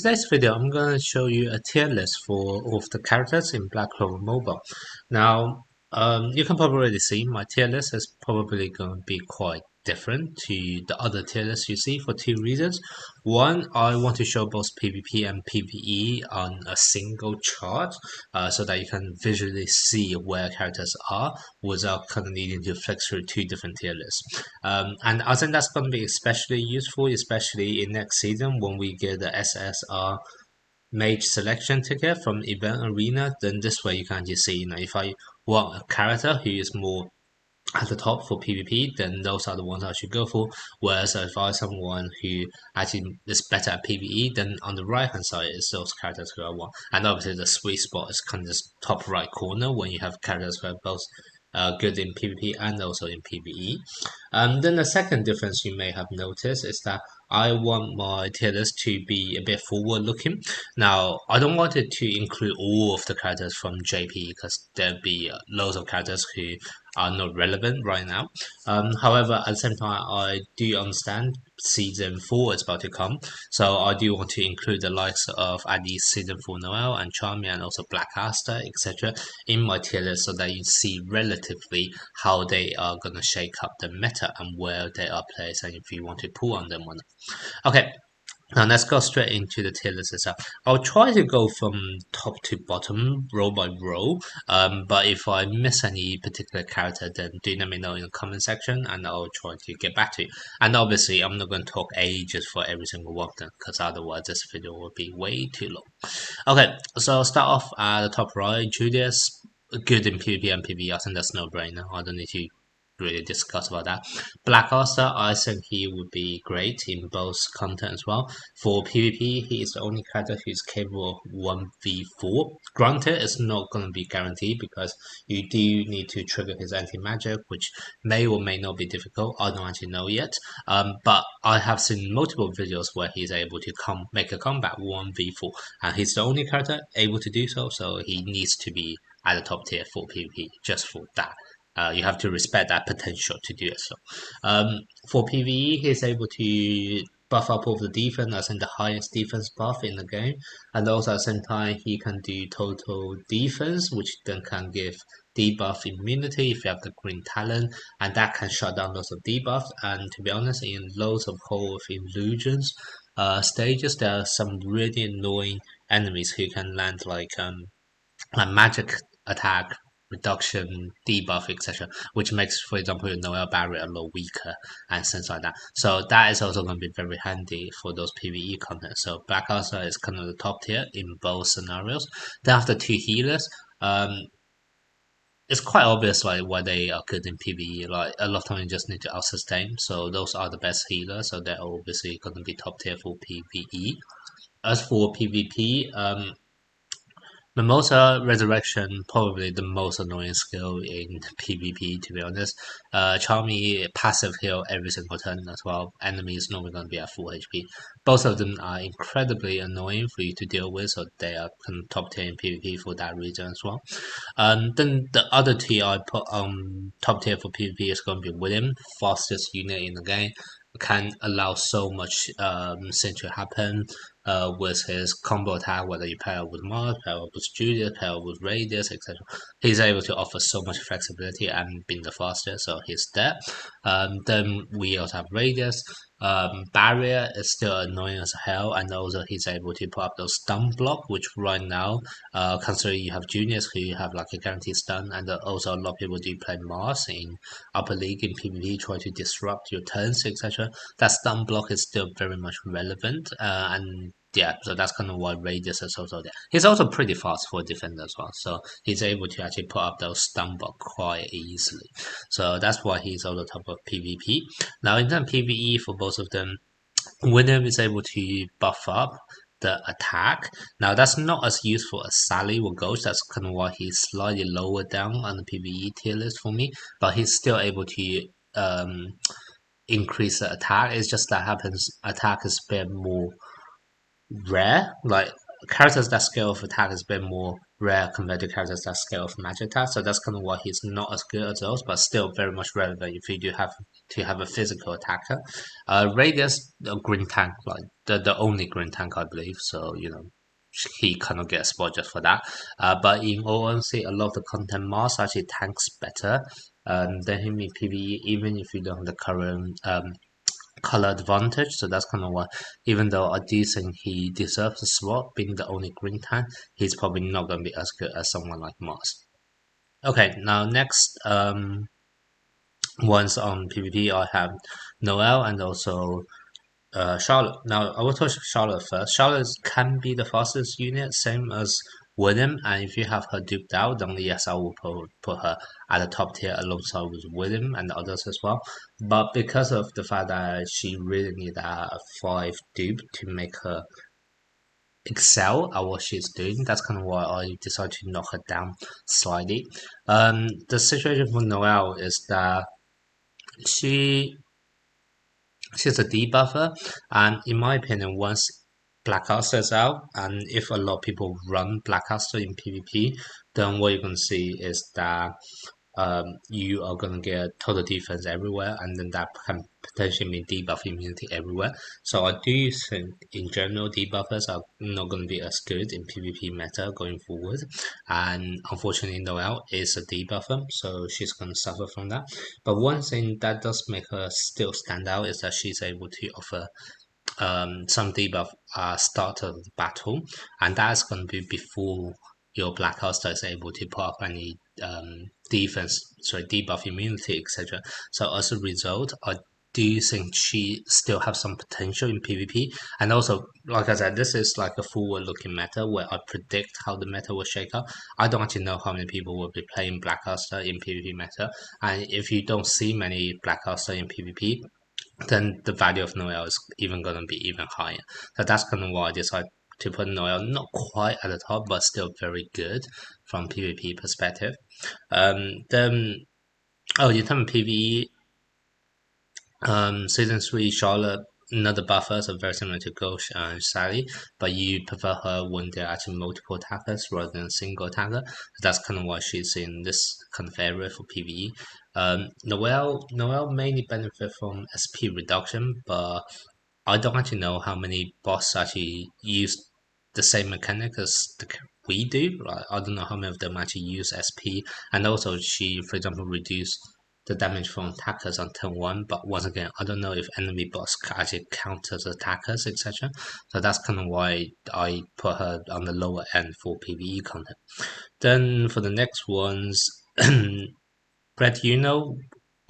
Today's video, I'm going to show you a tier list for all of the characters in Black Clover Mobile. Now, you can probably already see my tier list is probably going to be quite different to the other tier lists you see for two reasons. One, I want to show both PvP and PvE on a single chart so that you can visually see where characters are without kind of needing to flick through two different tier lists. And I think that's going to be especially useful, especially in next season when we get the SSR mage selection ticket from Event Arena. Then this way you can just see, if I want a character who is more at the top for PvP, then those are the ones I should go for. Whereas if I someone who actually is better at PvE, then on the right hand side is those characters who I want. And obviously the sweet spot is kind of this top right corner when you have characters who are both good in PvP and also in PvE. Then the second difference you may have noticed is that I want my tier list to be a bit forward looking. Now, I don't want it to include all of the characters from JP because there'll be loads of characters who are not relevant right now. However, at the same time, I do understand season 4 is about to come, so I do want to include the likes of at least season 4 Noel and Charmy and also Blackcaster, etc., in my tier list so that you see relatively how they are going to shake up the meta and where they are placed and if you want to pull on them or not. Okay, now let's go straight into the tier list itself. I'll try to go from top to bottom, row by row. But if I miss any particular character, then do let me know in the comment section, and I'll try to get back to you. And obviously, I'm not going to talk ages for every single one of them, because otherwise this video will be way too long. Okay, so I'll start off at the top right. Julius, good in PvP and PvE. I think that's no brainer. I don't need to really discuss about that. Blackcaster, I think he would be great in both content as well. For PvP, he is the only character who is capable of 1v4. Granted, it's not going to be guaranteed because you do need to trigger his anti-magic, which may or may not be difficult. I don't actually know yet. But I have seen multiple videos where he's able to make a comeback 1v4, and he's the only character able to do so. So he needs to be at the top tier for PvP just for that. You have to respect that potential to do it. So, for PVE, he's able to buff up all the defense, as in the highest defense buff in the game, and also at the same time he can do total defense, which then can give debuff immunity if you have the green talent, and that can shut down lots of debuffs. And to be honest, in loads of Hall of Illusions stages, there are some really annoying enemies who can land like a magic attack reduction, debuff, etc., which makes, for example, your Noel barrier a lot weaker and things like that. So that is also going to be very handy for those PvE content. So Blackcaster is kind of the top tier in both scenarios. Then after two healers, it's quite obvious like why they are good in PvE. Like a lot of time you just need to out sustain. So those are the best healers. So they're obviously going to be top tier for PvE. As for PvP, Mimosa Resurrection, probably the most annoying skill in PvP, to be honest. Charmy passive heal every single turn as well. Enemy is normally going to be at full HP. Both of them are incredibly annoying for you to deal with, so they are kind of top tier in PvP for that reason as well. Then the other two I put top tier for PvP is going to be William, fastest unit in the game. Can allow so much thing to happen with his combo attack, whether you pair it with Mars, pair it with Julius, pair it with Radius, etc. He's able to offer so much flexibility and being the fastest, so he's there. Then we also have Radius. Barrier is still annoying as hell, and also he's able to put up those stun block, which right now, considering you have juniors who have like a guaranteed stun, and also a lot of people do play Mars in upper league in PvP, try to disrupt your turns, etc. That stun block is still very much relevant, and yeah, so that's kind of why Radius is also there. He's also pretty fast for a defender as well, so he's able to actually put up those stun block quite easily. So that's why he's on the top of PvP. Now in terms of PvE for both of them, William is able to buff up the attack. Now that's not as useful as Sally or Ghost. That's kind of why he's slightly lower down on the PvE tier list for me. But he's still able to increase the attack. It's just that happens. Attack is a bit more rare. Like characters that scale of attack is a bit more rare compared to characters that scale of magic attack. So that's kind of why he's not as good as those, but still very much relevant if you do have to have a physical attacker. Radius, a green tank, like the only green tank I believe. So he cannot get a spot just for that. But in all honesty, a lot of the content Mars actually tanks better than him in PvE, even if you don't have the current color advantage. So that's kind of why, even though I do think he deserves a spot, being the only green tank, he's probably not going to be as good as someone like Mars. Okay, now next ones on PvP, I have Noel and also Charlotte. Now, I will touch Charlotte first. Charlotte can be the fastest unit, same as William, and if you have her duped out, then yes, I will put her at the top tier alongside with William and the others as well. But because of the fact that she really need a 5 dupe to make her excel at what she's doing, that's kind of why I decided to knock her down slightly. The situation for Noelle is that she she's a debuffer, and in my opinion, once Blackcaster is out, and if a lot of people run Blackcaster in PvP, then what you're gonna see is that you are going to get total defense everywhere, and then that can potentially mean debuff immunity everywhere. So I do think, in general, debuffers are not going to be as good in PvP meta going forward. And unfortunately, Noelle is a debuffer, so she's going to suffer from that. But one thing that does make her still stand out is that she's able to offer some debuff start of the battle, and that's going to be before your Black Caster is able to put up any debuff immunity, etc. So as a result, I do think she still have some potential in PvP. And also, like I said, this is like a forward-looking meta where I predict how the meta will shake up. I don't actually know how many people will be playing Black Caster in PvP meta, and if you don't see many Black Caster in PvP, then the value of Noel is even going to be even higher. So that's kind of why I decided to put Noel not quite at the top, but still very good from PvP perspective. Then, in terms of PvE, season 3 Charlotte, another buffer, so very similar to Ghost and Sally, but you prefer her when there are actually multiple attackers rather than a single attacker. So that's kind of why she's in this kind of area for PvE. Noelle mainly benefit from SP reduction, but I don't actually know how many bots actually use the same mechanic as we do. Like, I don't know how many of them actually use SP, and also she, for example, reduce the damage from attackers on turn 1, but once again, I don't know if enemy bots actually count as attackers, etc. So that's kind of why I put her on the lower end for PvE content. Then for the next ones, Brett,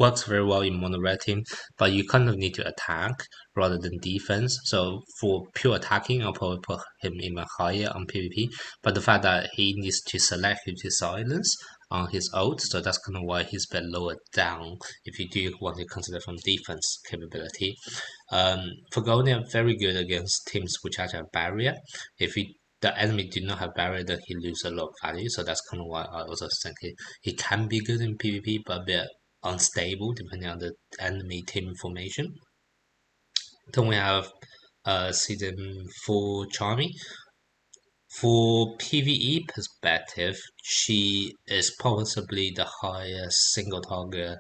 works very well in mono red team, but you kind of need to attack rather than defense. So for pure attacking, I'll probably put him even higher on PvP. But the fact that he needs to select to silence on his ult, so that's kind of why he's a bit lower down if you do want to consider from defense capability. For Golden, very good against teams which have barrier. If the enemy do not have barrier, then he loses a lot of value. So that's kind of why I also think he can be good in PvP, but a bit unstable depending on the enemy team formation. Then we have season 4 Charmy. For PvE perspective, she is possibly the highest single target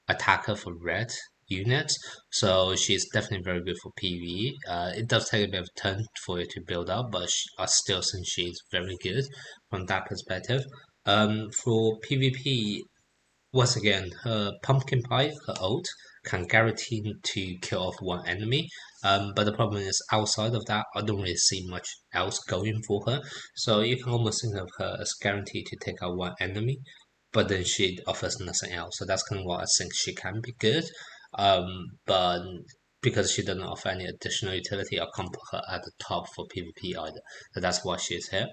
attacker for red units, so she's definitely very good for PvE. It does take a bit of time for it to build up, but I still think she's very good from that perspective. For PvP, once again, her pumpkin pie, her ult, can guarantee to kill off one enemy. But the problem is, outside of that, I don't really see much else going for her. So you can almost think of her as guaranteed to take out one enemy, but then she offers nothing else. So that's kind of why I think she can be good. But because she doesn't offer any additional utility, I can't put her at the top for PvP either. So that's why she's here.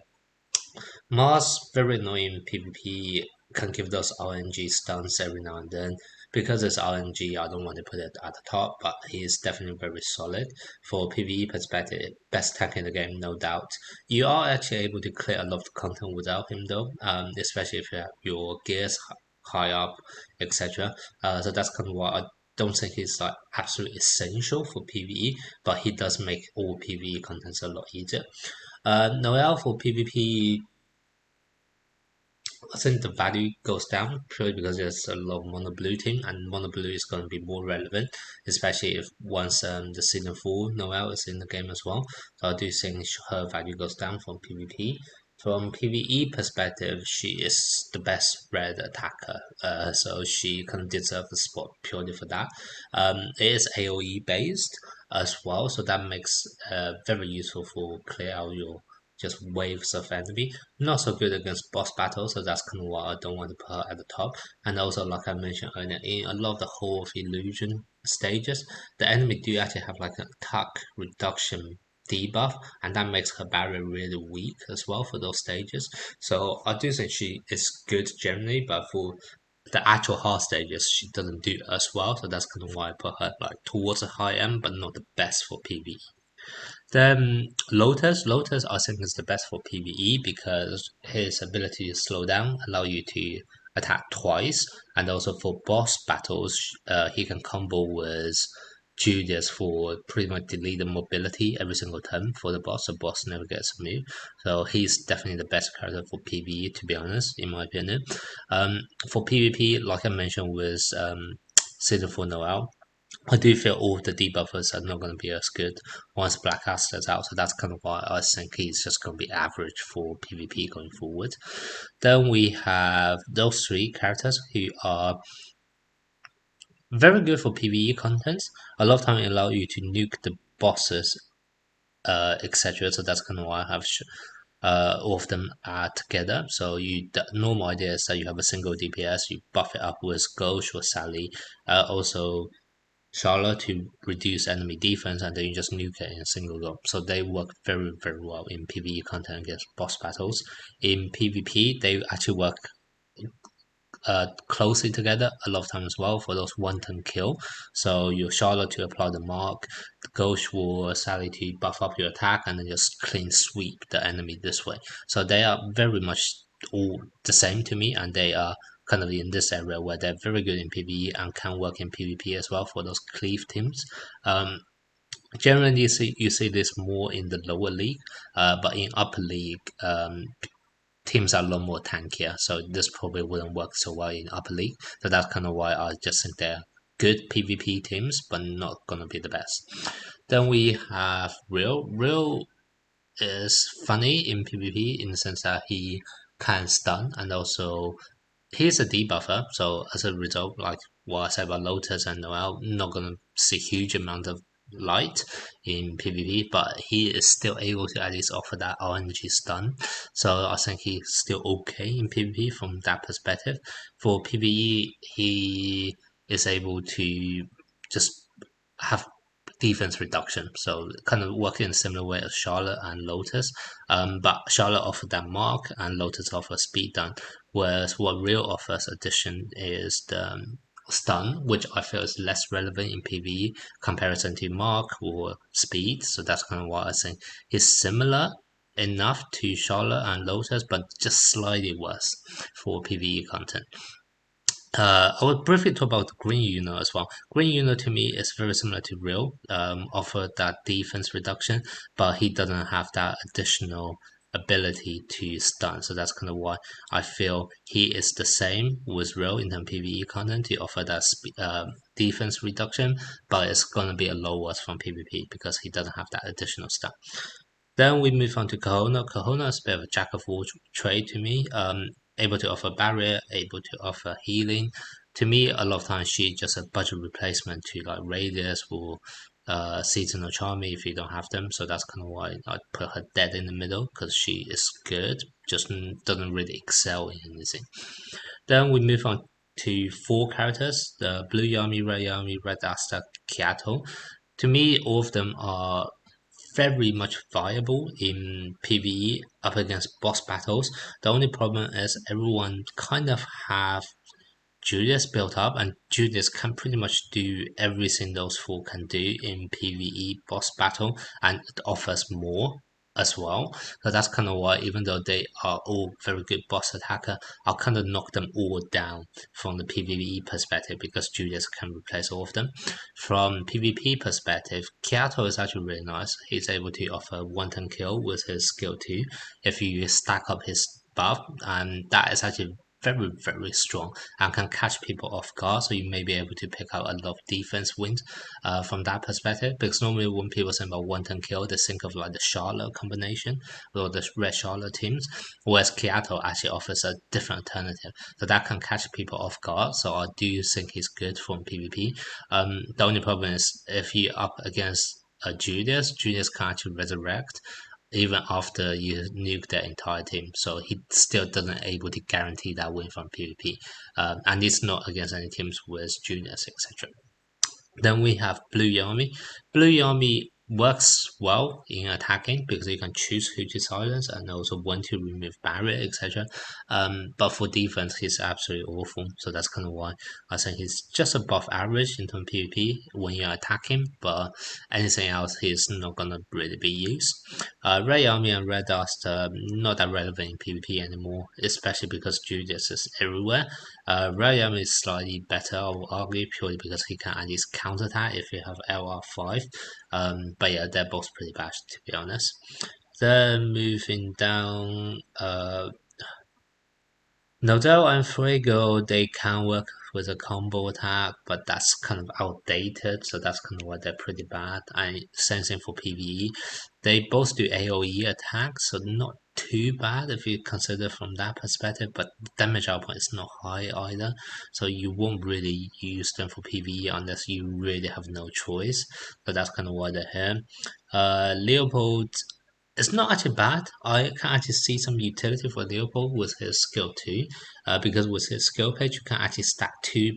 Mars, very annoying PvP, can give those RNG stuns every now and then. Because it's RNG, I don't want to put it at the top, but he is definitely very solid. For PvE perspective, best tank in the game, no doubt. You are actually able to clear a lot of content without him though, especially if you have your gears high up, etc. So that's kind of why I don't think he's like absolutely essential for PvE, but he does make all PvE contents a lot easier. Noelle for PvP, I think the value goes down purely because there's a lot of mono blue team, and mono blue is going to be more relevant, especially if once the season 4 Noelle is in the game as well. So I do think her value goes down from PvP. From PvE perspective, she is the best red attacker, so she kind of deserves the spot purely for that. It is AoE based as well, so that makes very useful for clear out your just waves of enemy. Not so good against boss battles, so that's kind of why I don't want to put her at the top. And also, like I mentioned earlier, in a lot of the Hall of Illusion stages, the enemy do actually have like an attack reduction debuff, and that makes her barrier really weak as well for those stages. So I do think she is good generally, but for the actual hard stages, she doesn't do as well. So that's kind of why I put her like towards the high end, but not the best for PvE. Then Lotus I think is the best for PvE because his ability to slow down allow you to attack twice, and also for boss battles, he can combo with Julius for pretty much delete the mobility every single turn for the boss. The boss never gets a move, so he's definitely the best character for PvE, to be honest, in my opinion. For PvP, like I mentioned with Season 4 Noel, I do feel all of the debuffers are not going to be as good once Black Aster's out, so that's kind of why I think he's just going to be average for PvP going forward. Then we have those three characters who are very good for PvE content. A lot of time it allow you to nuke the bosses, etc. So that's kind of why I have all of them are together. So the normal idea is that you have a single DPS, you buff it up with Ghost or Sally. Also Charlotte to reduce enemy defense, and then you just nuke it in a single go. So they work very, very well in PvE content against boss battles. In PvP, they actually work closely together a lot of times as well for those one-turn kill. So your Charlotte to apply the mark, the Ghost will Sally to buff up your attack, and then just clean sweep the enemy this way. So they are very much all the same to me, and they are kind of in this area where they're very good in PvE and can work in PvP as well for those cleave teams. Generally, you see this more in the lower league, but in upper league, teams are a lot more tankier, so this probably wouldn't work so well in upper league. So that's kind of why I just think they're good PvP teams, but not gonna be the best. Then we have Real. Real is funny in PvP in the sense that he can stun, and also he's a debuffer. So as a result, like what I said about Lotus and Noel, not gonna see huge amount of light in PvP, but he is still able to at least offer that RNG stun. So I think he's still okay in PvP from that perspective. For PvE, he is able to just have defense reduction, so kind of working in a similar way as Charlotte and Lotus. But Charlotte offered that mark, and Lotus offers speed down. Whereas what Real offers addition is the stun, which I feel is less relevant in PvE comparison to mark or speed. So that's kind of why I think he's similar enough to Charlotte and Lotus, but just slightly worse for PvE content. I will briefly talk about Green Uno as well. Green Uno to me is very similar to Real, offer that defense reduction, but he doesn't have that additional ability to stun. So that's kind of why I feel he is the same with Real in terms of PvE content to offer that defense reduction, but it's going to be a low worse from PvP because he doesn't have that additional stun. Then we move on to Kahuna. Kahuna is a bit of a jack of all trade to me. Able to offer barrier, able to offer healing. To me, a lot of times she's just a budget replacement to like Radius or Seasonal Charmy if you don't have them. So that's kind of why I put her dead in the middle because she is good, just doesn't really excel in anything. Then we move on to four characters: the Blue Yami, Red Asta, Kyato. To me, all of them are very much viable in PvE up against boss battles. The only problem is everyone kind of have Julius built up, and Julius can pretty much do everything those four can do in PvE boss battle, and it offers more as well. So that's kind of why, even though they are all very good boss attacker, I'll kind of knock them all down from the PvE perspective because Julius can replace all of them. From PvP perspective, Kyato is actually really nice. He's able to offer one-turn kill with his skill 2 if you stack up his buff, and that is actually very strong and can catch people off guard, so you may be able to pick out a lot of defense wins from that perspective, because normally when people say about one turn kill they think of like the Charlotte combination or the red Charlotte teams, whereas Kyato actually offers a different alternative, so that can catch people off guard. So I do think he's good from PvP. The only problem is if you up against Julius can actually resurrect even after you nuke their entire team. So he still doesn't able to guarantee that win from PvP. And it's not against any teams with juniors, etc. Then we have Blue Yami. Blue Yami works well in attacking because you can choose who to silence and also when to remove barrier, etc. But for defense, he's absolutely awful. So that's kind of why I think he's just above average in terms of PvP when you're attacking, but anything else he's not gonna really be used. Red Yami and Red Dust not that relevant in PvP anymore, especially because Julius is everywhere. Red Yami is slightly better, I would argue, purely because he can at least counterattack if you have LR5. But yeah, they're both pretty bad to be honest. Then moving down, Nodal and Fuego, they can work with a combo attack, but that's kind of outdated, so that's kind of why they're pretty bad. And same thing for PvE. They both do AoE attacks, so not too bad if you consider from that perspective, but damage output is not high either, so you won't really use them for PvE unless you really have no choice. But that's kind of why they're here. Leopold, it's not actually bad. I can actually see some utility for Leopold with his skill 2, because with his skill page you can actually stack 2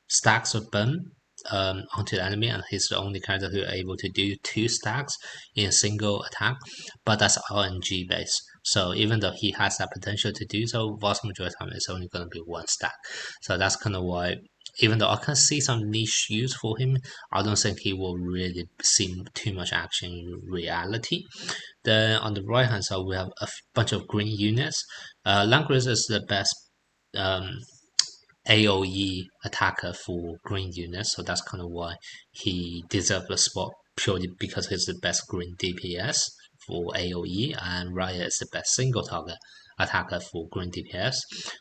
stacks of burn onto the enemy, and he's the only character who are able to do 2 stacks in a single attack, but that's RNG based. So even though he has that potential to do so, vast majority of the time it's only going to be 1 stack. So that's kind of why, even though I can see some niche use for him, I don't think he will really see too much action in reality. Then on the right hand side we have a bunch of green units. Langris is the best um, AoE attacker for green units, so that's kind of why he deserves a spot, purely because he's the best green DPS for AoE, and Riot is the best single target attacker for green DPS.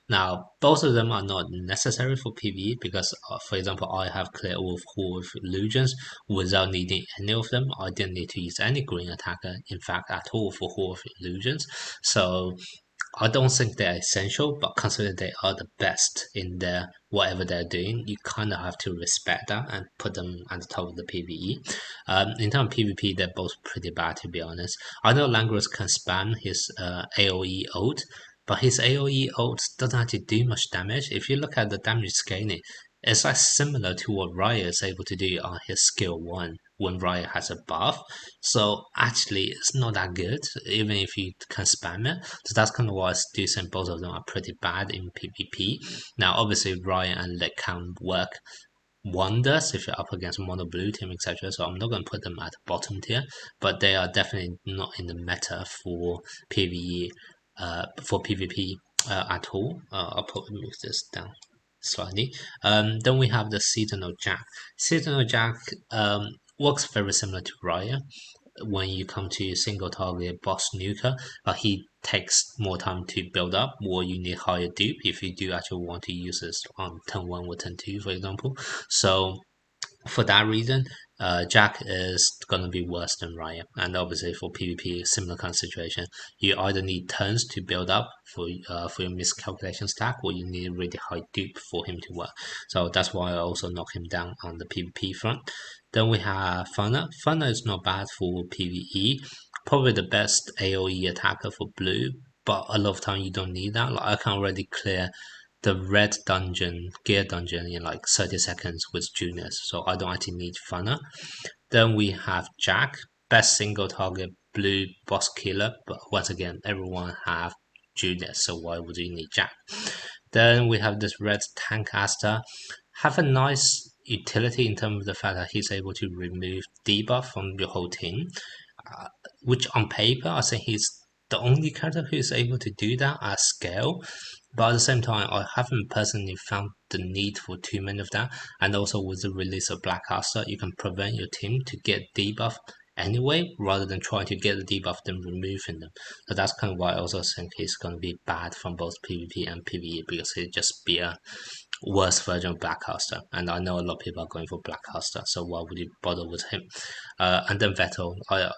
Now, both of them are not necessary for PvE because, for example, I have cleared all of Hall of Illusions without needing any of them. I didn't need to use any green attacker, in fact, at all for Hall of Illusions. So I don't think they're essential, but considering they are the best in their whatever they're doing, you kind of have to respect that and put them at the top of the PvE. In terms of PvP, they're both pretty bad to be honest. I know Langros can spam his AoE ult, but his AoE ult doesn't actually do much damage. If you look at the damage scaling, it's like similar to what Riot is able to do on his skill 1 when Riot has a buff. So actually it's not that good even if you can spam it. So that's kind of why I do think both of them are pretty bad in PvP. Now obviously Riot and Lit can work wonders if you're up against mono blue team, etc. So I'm not going to put them at the bottom tier, but they are definitely not in the meta for PvE, for PvP at all. I'll probably move this down slightly. Then we have the Seasonal Jack. Seasonal Jack works very similar to Riot when you come to single target boss nuker, but he takes more time to build up, or you need higher dupe if you do actually want to use this on turn 1 or turn 2, for example. So for that reason, Jack is going to be worse than Riot. And obviously for PvP, similar kind of situation. You either need turns to build up for your miscalculation stack, or you need really high dupe for him to work. So that's why I also knock him down on the PvP front. Then we have Funner. Funner is not bad for PvE. Probably the best AoE attacker for blue, but a lot of time you don't need that. Like I can already clear the red dungeon, gear dungeon in like 30 seconds with juniors, so I don't actually need Funner. Then we have Jack, best single target blue boss killer, but once again, everyone have juniors, so why would you need Jack? Then we have this red tank Asta, have a nice utility in terms of the fact that he's able to remove debuff from your whole team. which on paper I think he's the only character who is able to do that at scale. But at the same time, I haven't personally found the need for too many of that. And also with the release of Black Caster, you can prevent your team to get debuff anyway, rather than trying to get the debuff then removing them. So that's kind of why I also think he's going to be bad from both PvP and PvE, because he'd just be a worse version of Blackcaster, and I know a lot of people are going for Blackcaster, so why would you bother with him? And then Vettel, I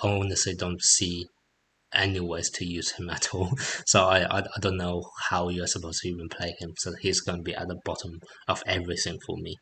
honestly don't see any ways to use him at all. So I don't know how you're supposed to even play him. So he's going to be at the bottom of everything for me.